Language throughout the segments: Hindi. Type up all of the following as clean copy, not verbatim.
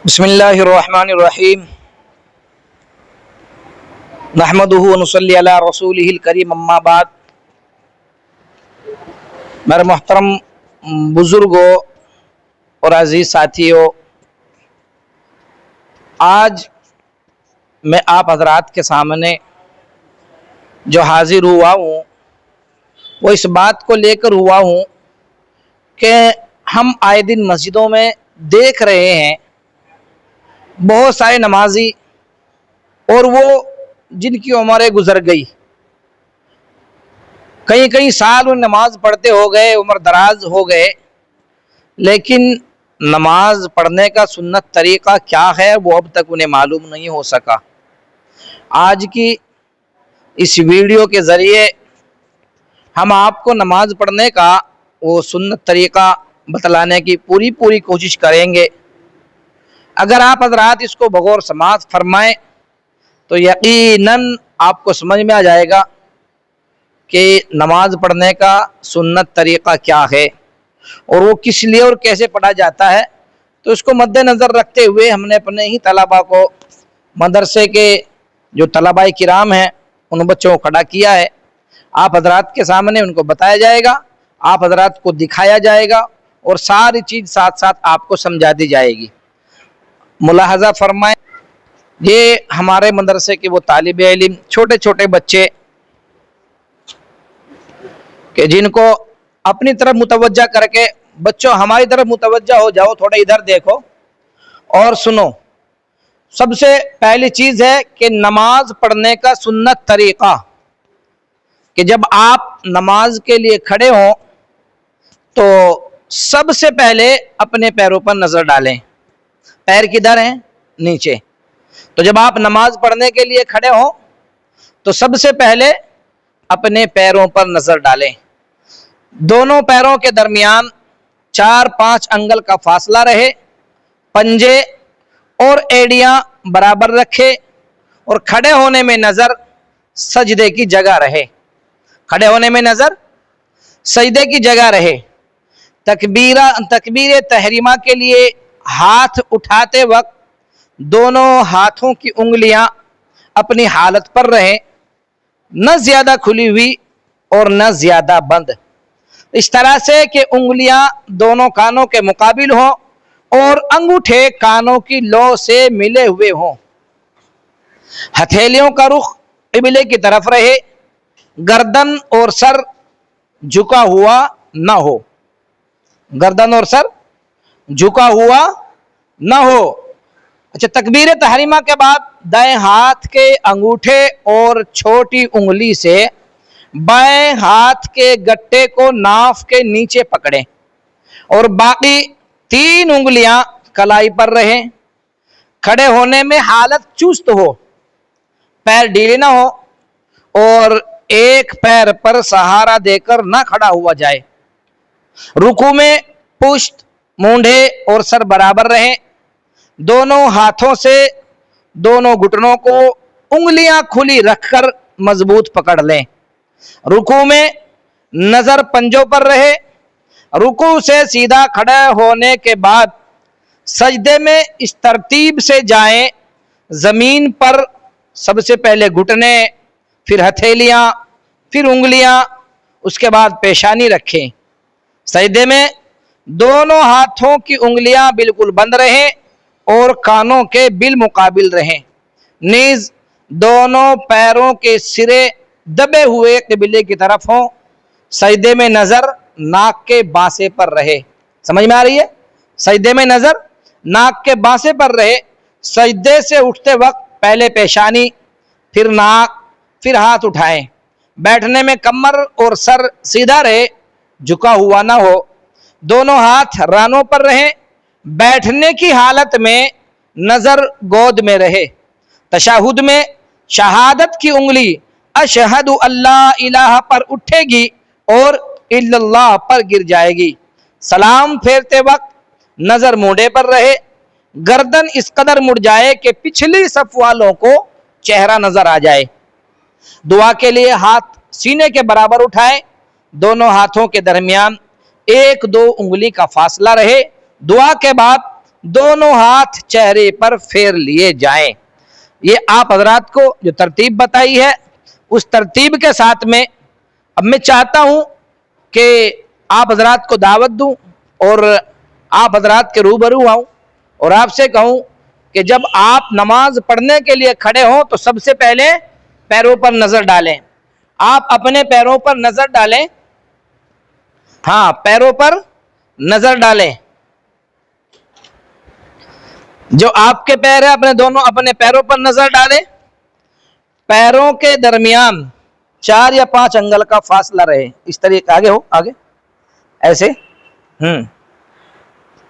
बिस्मिल्लाहिर्रहमानिर्रहीम नहमदुहु व नुसल्ली अला रसूलिहिल करीम अम्मा बाद। मेरे मोहतरम बुज़ुर्गों और अजीज़ साथियों, आज मैं आप हजरात के सामने जो हाजिर हुआ हूँ वो इस बात को लेकर हुआ हूँ कि हम आए दिन मस्जिदों में देख रहे हैं बहुत सारे नमाजी और वो जिनकी उम्रें गुजर गई, कई कई साल वो नमाज पढ़ते हो गए, उम्र दराज हो गए, लेकिन नमाज पढ़ने का सुन्नत तरीक़ा क्या है वो अब तक उन्हें मालूम नहीं हो सका। आज की इस वीडियो के ज़रिए हम आपको नमाज पढ़ने का वो सुन्नत तरीक़ा बतलाने की पूरी कोशिश करेंगे। अगर आप हज़रात इसको बगौर समाअत फरमाएं तो यकीनन आपको समझ में आ जाएगा कि नमाज पढ़ने का सुन्नत तरीक़ा क्या है और वो किस लिए और कैसे पढ़ा जाता है। तो इसको मद्देनज़र रखते हुए हमने अपने ही तलबा को, मदरसे के जो तलबाए किराम हैं, उन बच्चों को खड़ा किया है। आप हज़रात के सामने उनको बताया जाएगा, आप हज़रात को दिखाया जाएगा और सारी चीज़ साथ साथ आपको समझा दी जाएगी। मुलाहज़ा फरमाएं, ये हमारे मदरसे के वो तालिबे इल्म, छोटे छोटे बच्चे कि जिनको अपनी तरफ मुतवज्जा करके, बच्चों हमारी तरफ मुतवज्जा हो जाओ, थोड़ा इधर देखो और सुनो। सबसे पहली चीज़ है कि नमाज पढ़ने का सुन्नत तरीक़ा, कि जब आप नमाज के लिए खड़े हों तो सबसे पहले अपने पैरों पर नज़र डालें। पैर किधर हैं? नीचे। तो जब आप नमाज पढ़ने के लिए खड़े हों तो सबसे पहले अपने पैरों पर नज़र डालें। दोनों पैरों के दरमियान 4-5 अंगल का फासला रहे, पंजे और एड़ियां बराबर रखे और खड़े होने में नज़र सजदे की जगह रहे। खड़े होने में नज़र सजदे की जगह रहे। तकबीर तहरीमा के लिए हाथ उठाते वक्त दोनों हाथों की उंगलियां अपनी हालत पर रहें, न ज़्यादा खुली हुई और न ज़्यादा बंद, इस तरह से कि उंगलियां दोनों कानों के मुकाबिल हों और अंगूठे कानों की लौ से मिले हुए हों। हथेलियों का रुख क़िबले की तरफ रहे, गर्दन और सर झुका हुआ न हो। गर्दन और सर झुका हुआ न हो। अच्छा, तकबीर तहरीमा के बाद दाएं हाथ के अंगूठे और छोटी उंगली से बाएं हाथ के गट्टे को नाफ के नीचे पकड़ें और बाकी 3 उंगलियां कलाई पर रहें। खड़े होने में हालत चुस्त हो, पैर ढीले ना हो और एक पैर पर सहारा देकर ना खड़ा हुआ जाए। रुकू में पुश्त, मूंढे और सर बराबर रहें। दोनों हाथों से दोनों घुटनों को उंगलियां खुली रखकर मजबूत पकड़ लें। रुकू में नजर पंजों पर रहे। रुकू से सीधा खड़े होने के बाद सजदे में इस तरतीब से जाएं, जमीन पर सबसे पहले घुटने, फिर हथेलियां, फिर उंगलियां, उसके बाद पेशानी रखें। सजदे में दोनों हाथों की उंगलियां बिल्कुल बंद रहें और कानों के बिल मुकाबिल रहें। नीज दोनों पैरों के सिरे दबे हुए क़िबले की तरफ हों। सजदे में नज़र नाक के बांसे पर रहे। समझ में आ रही है? सजदे में नज़र नाक के बांसे पर रहे। सजदे से उठते वक्त पहले पेशानी, फिर नाक, फिर हाथ उठाएं। बैठने में कमर और सर सीधा रहे, झुका हुआ ना हो। दोनों हाथ रानों पर रहें। बैठने की हालत में नजर गोद में रहे। तशहुद में शहादत की उंगली अशहदु अल्ला इलाहा पर उठेगी और इल्लल्लाह पर गिर जाएगी। सलाम फेरते वक्त नजर मूंढे पर रहे। गर्दन इस कदर मुड़ जाए कि पिछली सफ वालों को चेहरा नजर आ जाए। दुआ के लिए हाथ सीने के बराबर उठाएं। दोनों हाथों के दरमियान 1-2 उंगली का फासला रहे। दुआ के बाद दोनों हाथ चेहरे पर फेर लिए जाएं। ये आप हजरात को जो तरतीब बताई है उस तरतीब के साथ में अब मैं चाहता हूं कि आप हजरात को दावत दूं और आप हजरात के रूबरू आऊं और आपसे कहूं कि जब आप नमाज पढ़ने के लिए खड़े हों तो सबसे पहले पैरों पर नजर डालें। आप अपने पैरों पर नजर डालें, हाँ पैरों पर नजर डालें। जो आपके पैर है अपने दोनों अपने पैरों पर नजर डालें। पैरों के दरमियान 4 या 5 अंगल का फासला रहे, इस तरीके आगे हो, आगे ऐसे।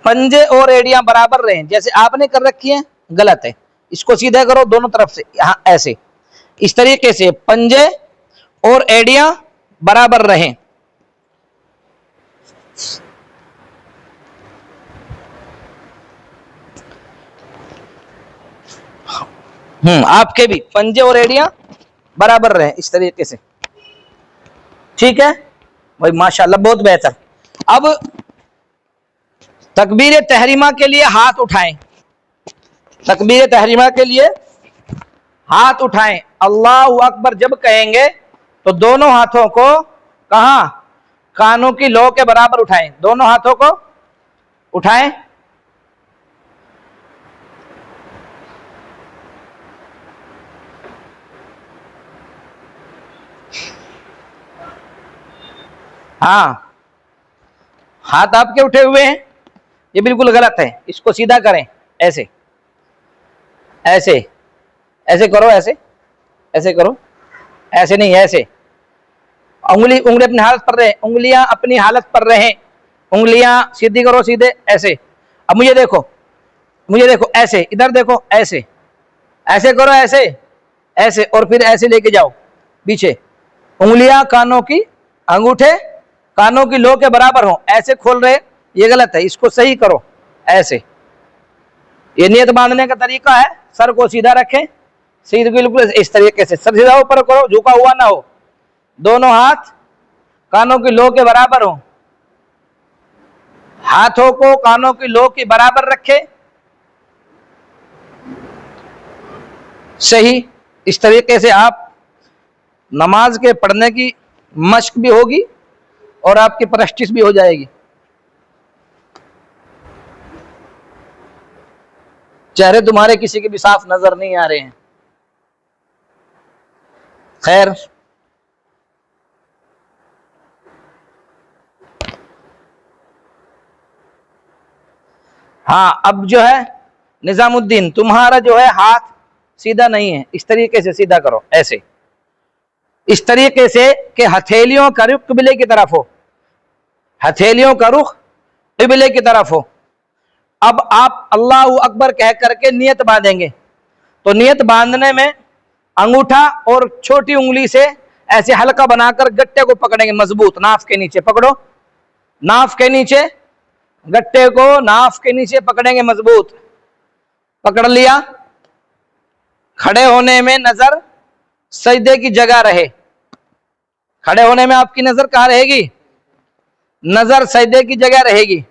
पंजे और एड़ियां बराबर रहे, जैसे आपने कर रखी है गलत है, इसको सीधा करो दोनों तरफ से, हाँ ऐसे इस तरीके से पंजे और एड़ियां बराबर रहें। आपके भी पंजे और एड़ियां बराबर रहे इस तरीके से, ठीक है भाई, माशाल्लाह बहुत बेहतर। अब तकबीर तहरीमा के लिए हाथ उठाएं, तकबीर तहरीमा के लिए हाथ उठाएं। अल्लाहु अकबर जब कहेंगे तो दोनों हाथों को कहां, कानों की लौ के बराबर उठाएं, दोनों हाथों को उठाएं। हाँ हाथ आपके उठे हुए हैं, ये बिल्कुल गलत है, इसको सीधा करें, ऐसे ऐसे ऐसे करो, ऐसे ऐसे करो, ऐसे नहीं ऐसे। उंगली उंगली अपनी हालत पर रहे, उंगलियां अपनी हालत पर रहे, उंगलियां सीधी करो, सीधे ऐसे। अब मुझे देखो, मुझे देखो, ऐसे इधर देखो, ऐसे ऐसे करो, ऐसे ऐसे और फिर ऐसे लेके जाओ पीछे। उंगलियां कानों की, अंगूठे कानों की लो के बराबर हो, ऐसे खोल रहे, ये गलत है, इसको सही करो ऐसे। ये नियत बांधने का तरीका है, सर को सीधा रखें, सीधे बिल्कुल इस तरीके से, सर सीधा ऊपर करो, झुका हुआ ना हो, दोनों हाथ कानों की लो के बराबर हो, हाथों को कानों की लो के बराबर रखें, सही। इस तरीके से आप नमाज के पढ़ने की मश्क भी होगी और आपकी प्रैक्टिस भी हो जाएगी। चेहरे तुम्हारे किसी के भी साफ नजर नहीं आ रहे हैं, खैर हाँ अब जो है निजामुद्दीन, तुम्हारा जो है हाथ सीधा नहीं है, इस तरीके से सीधा करो, ऐसे इस तरीके से कि हथेलियों का रुख किबले की तरफ हो, हथेलियों का रुख किबले की तरफ हो। अब आप अल्लाहु अकबर कह करके नियत बांधेंगे, तो नियत बांधने में अंगूठा और छोटी उंगली से ऐसे हल्का बनाकर गट्टे को पकड़ेंगे मजबूत, नाफ के नीचे पकड़ो, नाफ के नीचे, गट्टे को नाफ के नीचे पकड़ेंगे मजबूत, पकड़ लिया। खड़े होने में नजर सजदे की जगह रहे, खड़े होने में आपकी नजर कहां रहेगी, नजर सजदे की जगह रहेगी।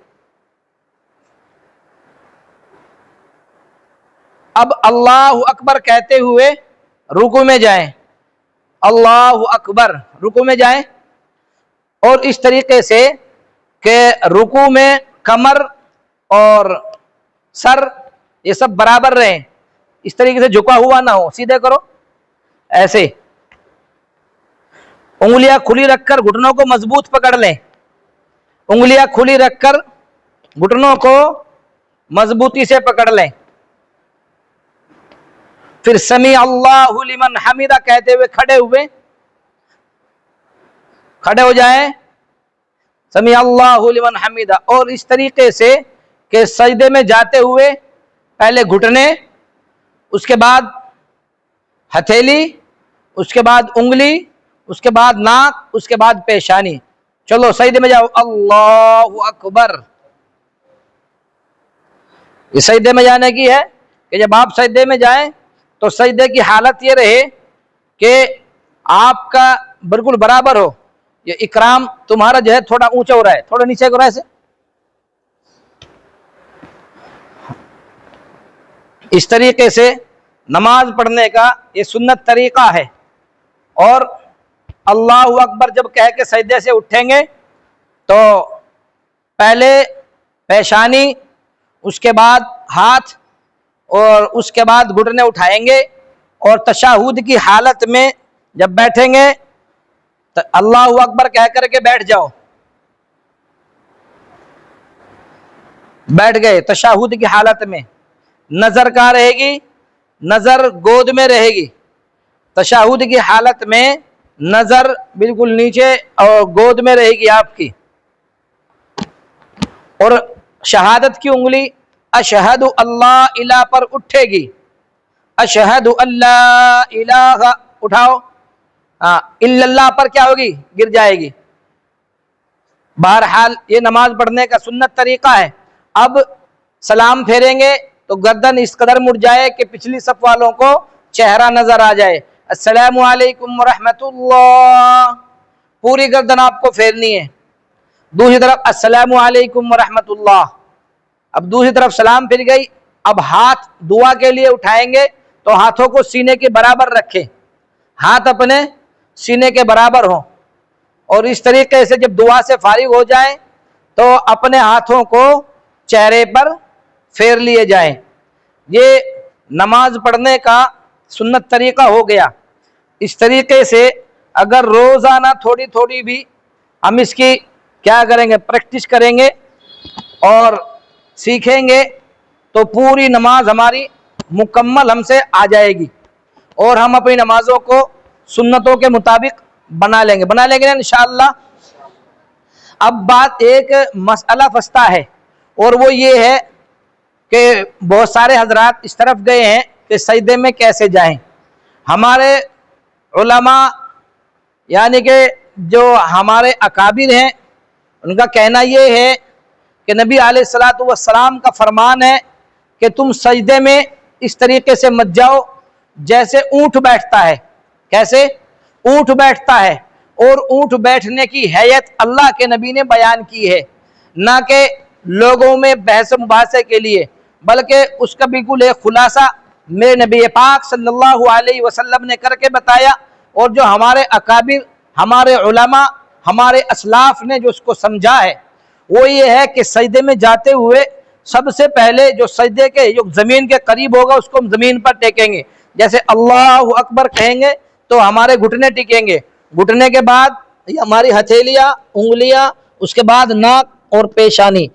अब अल्लाहु अकबर कहते हुए रुकू में जाएं, अल्लाहु अकबर रुकू में जाएं, और इस तरीके से कि रुकू में कमर और सर ये सब बराबर रहे, इस तरीके से झुका हुआ ना हो, सीधे करो ऐसे। उंगलियां खुली रखकर घुटनों को मजबूत पकड़ लें, उंगलियां खुली रखकर घुटनों को मजबूती से पकड़ लें। फिर समी अल्लाहु लिमन हमीदा कहते हुए खड़े हुए, खड़े हो जाएं, समी अल्लाहु लिमन हमीदा। और इस तरीके से कि सजदे में जाते हुए पहले घुटने, उसके बाद हथेली, उसके बाद उंगली, उसके बाद नाक, उसके बाद पेशानी। चलो सजदे में जाओ, अल्लाहु अकबर। ये सजदे में जाने की है कि जब आप सजदे में जाएं तो सजदे की हालत ये रहे कि आपका बिल्कुल बराबर हो, ये इकराम तुम्हारा जो है थोड़ा ऊंचा हो रहा है, थोड़ा नीचे हो रहा है ऐसे, इस तरीके से नमाज पढ़ने का ये सुन्नत तरीका है। और अल्लाह अकबर जब कह के सजदे से उठेंगे तो पहले पेशानी, उसके बाद हाथ और उसके बाद घुटने उठाएंगे। और तशाहुद की हालत में जब बैठेंगे तो अल्लाह अकबर कह करके बैठ जाओ। बैठ गए तशाहुद की हालत में, नजर कहाँ रहेगी? नजर गोद में रहेगी। तशाहुद की हालत में नजर बिल्कुल नीचे और गोद में रहेगी आपकी। और शहादत की उंगली अशहदु अल्लाह इला पर उठेगी। अशहदु अल्लाह इलाहा उठाओ, इल्लल्लाह पर क्या होगी? गिर जाएगी। बहरहाल ये नमाज पढ़ने का सुन्नत तरीका है। अब सलाम फेरेंगे तो गर्दन इस कदर मुड़ जाए कि पिछली सफ वालों को चेहरा नजर आ जाए। अस्सलामु अलैकुम रहमतुल्लाह, पूरी गर्दन आपको फेरनी है। दूसरी तरफ अस्सलामु अलैकुम रहमतुल्लाह, अब दूसरी तरफ सलाम फिर गई। अब हाथ दुआ के लिए उठाएंगे तो हाथों को सीने के बराबर रखें, हाथ अपने सीने के बराबर हो। और इस तरीके से जब दुआ से फारिग हो जाए तो अपने हाथों को चेहरे पर फेर लिए जाएं। ये नमाज पढ़ने का सुन्नत तरीका हो गया। इस तरीके से अगर रोजाना थोड़ी थोड़ी भी हम इसकी क्या करेंगे? प्रैक्टिस करेंगे और सीखेंगे तो पूरी नमाज हमारी मुकम्मल हमसे आ जाएगी और हम अपनी नमाजों को सुन्नतों के मुताबिक बना लेंगे ना इंशाअल्लाह। अब बात एक मसला फंसता है और वो ये है कि बहुत सारे हजरात इस तरफ गए हैं कि सजदे में कैसे जाएं। हमारे उलमा यानी कि जो हमारे अकाबिर हैं उनका कहना ये है कि नबी अलैहिस्सलातु वस्सलाम का फरमान है कि तुम सजदे में इस तरीके से मत जाओ जैसे ऊंट बैठता है। कैसे? ऊंट बैठता है। और ऊंट बैठने की हैयत अल्लाह के नबी ने बयान की है, ना कि लोगों में बहस मुबासे के लिए, बल्कि उसका बिल्कुल एक खुलासा मेरे नबी पाक सल्लल्लाहु अलैहि वसल्लम ने करके बताया। और जो हमारे अकाबिर, हमारे उलमा, हमारे असलाफ ने जो उसको समझा है वो ये है कि सजदे में जाते हुए सबसे पहले जो सजदे के जो जमीन के करीब होगा उसको हम जमीन पर टेकेंगे। जैसे अल्लाहु अकबर कहेंगे तो हमारे घुटने टिकेंगे, घुटने के बाद हमारी हथेलियां, उंगलियां, उसके बाद नाक और पेशानी,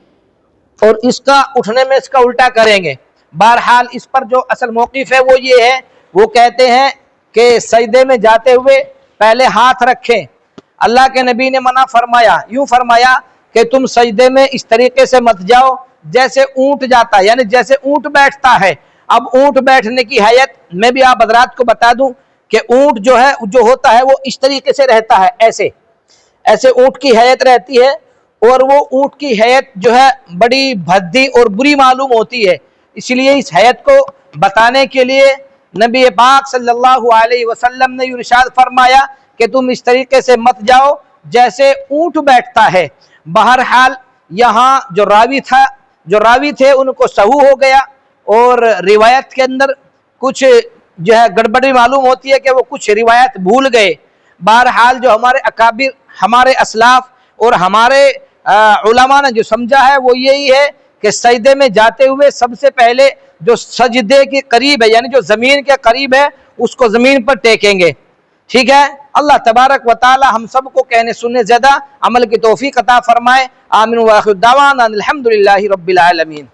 और इसका उठने में इसका उल्टा करेंगे। बहरहाल इस पर जो असल मौक़िफ़ है वो ये है, वो कहते हैं कि सजदे में जाते हुए पहले हाथ रखें। अल्लाह के नबी ने मना फरमाया, यूं फरमाया कि तुम सजदे में इस तरीके से मत जाओ जैसे ऊंट जाता है, यानी जैसे ऊंट बैठता है। अब ऊंट बैठने की हैयत मैं भी आप हज़रात को बता दूं कि ऊंट जो है, जो होता है वो इस तरीके से रहता है, ऐसे ऐसे ऊंट की हैयत रहती है। और वो ऊंट की हैयत जो है बड़ी भद्दी और बुरी मालूम होती है। इसलिए इस हैयत को बताने के लिए नबी पाक सल्लल्लाहु अलैहि वसल्लम ने इरशाद फरमाया कि तुम इस तरीके से मत जाओ जैसे ऊंट बैठता है। बहरहाल यहाँ जो रावी थे उनको सहू हो गया और रिवायत के अंदर कुछ जो है गड़बड़ी मालूम होती है कि वो कुछ रिवायत भूल गए। बहरहाल जो हमारे अकाबिर, हमारे असलाफ और हमारे उलमा ने जो समझा है वो यही है कि सजदे में जाते हुए सबसे पहले जो सजदे के करीब है, यानी जो जमीन के करीब है, उसको जमीन पर टेकेंगे। ठीक है। अल्लाह तबारक व तआला हम सबको कहने सुनने ज्यादा अमल की तौफीक अता फरमाए। आमीन व आखिर दावाना अल्हम्दुलिल्लाहि रब्बिल आलमीन।